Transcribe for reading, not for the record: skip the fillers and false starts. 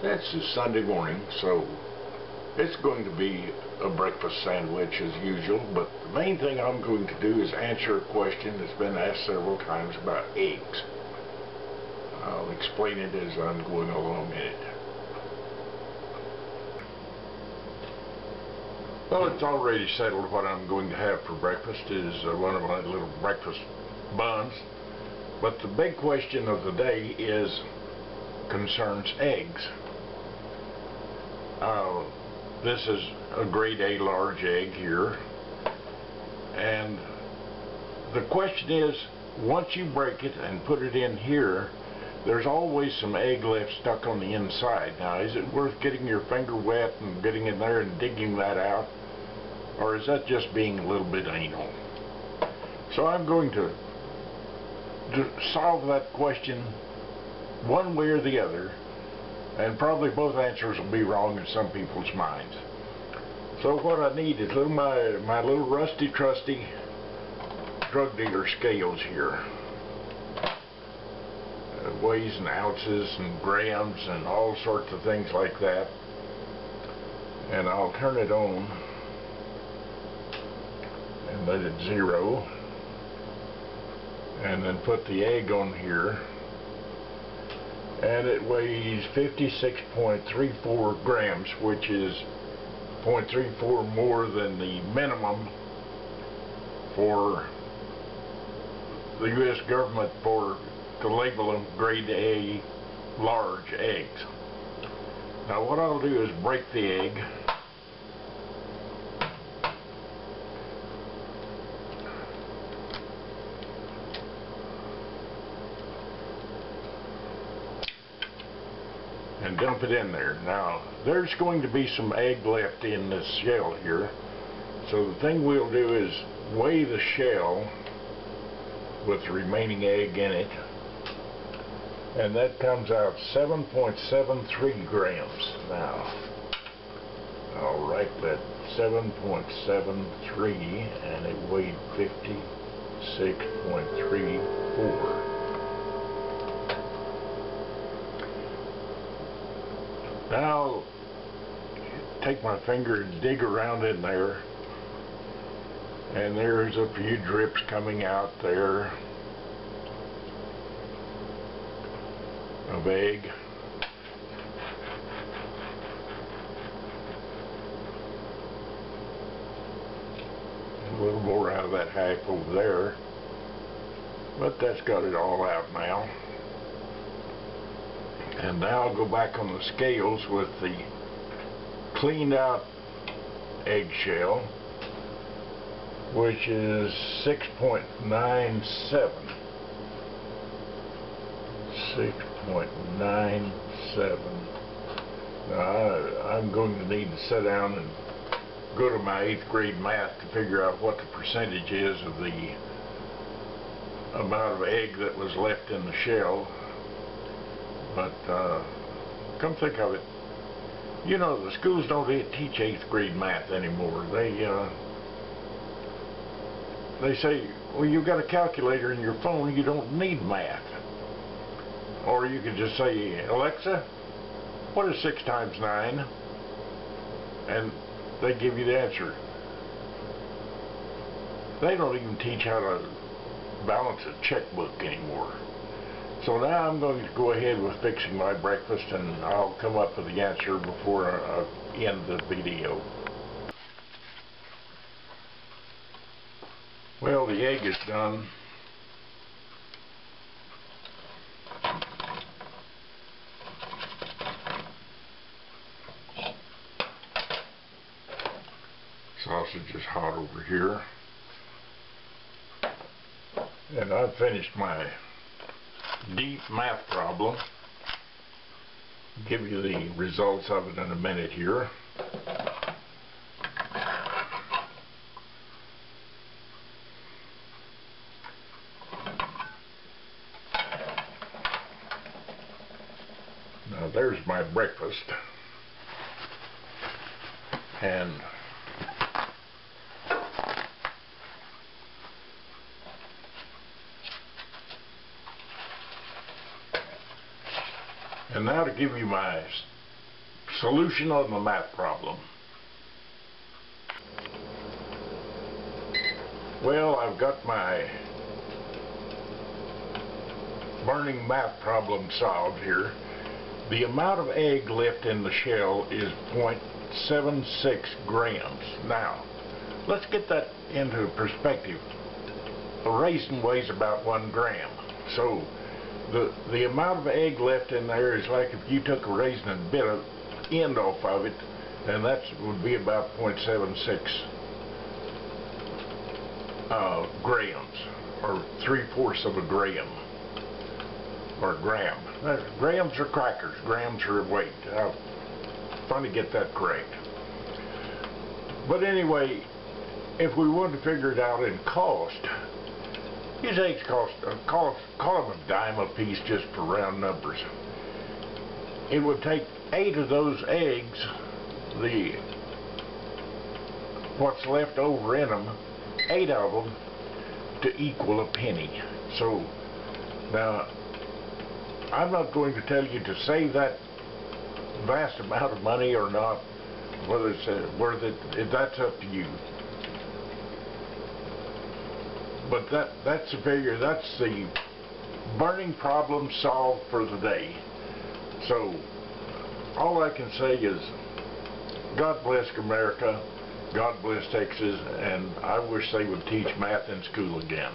It's a Sunday morning, so it's going to be a breakfast sandwich as usual, but the main thing I'm going to do is answer a question that's been asked several times about eggs. I'll explain it as I'm going along in it. Well, it's already settled what I'm going to have for breakfast is one of my little breakfast buns, but the big question of the day concerns eggs. This is a grade A large egg here, and the question is, once you break it and put it in here, there's always some egg left stuck on the inside. Now, is it worth getting your finger wet and getting in there and digging that out, or is that just being a little bit anal? So I'm going to solve that question one way or the other, and probably both answers will be wrong in some people's minds. So what I need is my little rusty trusty drug dealer scales here. It weighs in ounces and grams and all sorts of things like that. And I'll turn it on and let it zero, and then put the egg on here, and it weighs 56.34 grams, which is 0.34 more than the minimum for the U.S. government to label them grade A large eggs. Now what I'll do is break the egg, and dump it in there. Now, there's going to be some egg left in this shell here, so the thing we'll do is weigh the shell with the remaining egg in it, and that comes out 7.73 grams. Now, I'll write that 7.73, and it weighed 56.34. Now, take my finger and dig around in there, and there's a few drips coming out there of egg. A little more out of that half over there, but that's got it all out now. And now I'll go back on the scales with the cleaned out eggshell, which is 6.97. 6.97. Now I'm going to need to sit down and go to my 8th grade math to figure out what the percentage is of the amount of egg that was left in the shell. But come think of it, you know, the schools don't teach 8th grade math anymore. They say, well, you've got a calculator in your phone, you don't need math. Or you could just say, Alexa, what is 6 times 9? And they give you the answer. They don't even teach how to balance a checkbook anymore. So now I'm going to go ahead with fixing my breakfast, and I'll come up with the answer before I end the video. Well, the egg is done. Sausage is hot over here. And I've finished my deep math problem. Give you the results of it in a minute here. Now there's my breakfast, and And now to give you my Solution on the math problem. Well, I've got my burning math problem solved here. The amount of egg left in the shell is 0.76 grams. Now, let's get that into perspective. A raisin weighs about 1 gram. So, the amount of egg left in there is like if you took a raisin and bit an end off of it, and that would be about 0.76 grams, or 3/4 of a gram, or gram. Grams are crackers, grams are weight. I'm trying to get that correct. But anyway, if we wanted to figure it out in cost, these eggs cost, call them a dime a piece just for round numbers. It would take 8 of those eggs, what's left over in them, 8 of them, to equal a penny. So, now, I'm not going to tell you to save that vast amount of money or not, whether it's worth it. That's up to you. But that's the figure. That's the burning problem solved for the day. So all I can say is, God bless America, God bless Texas, and I wish they would teach math in school again.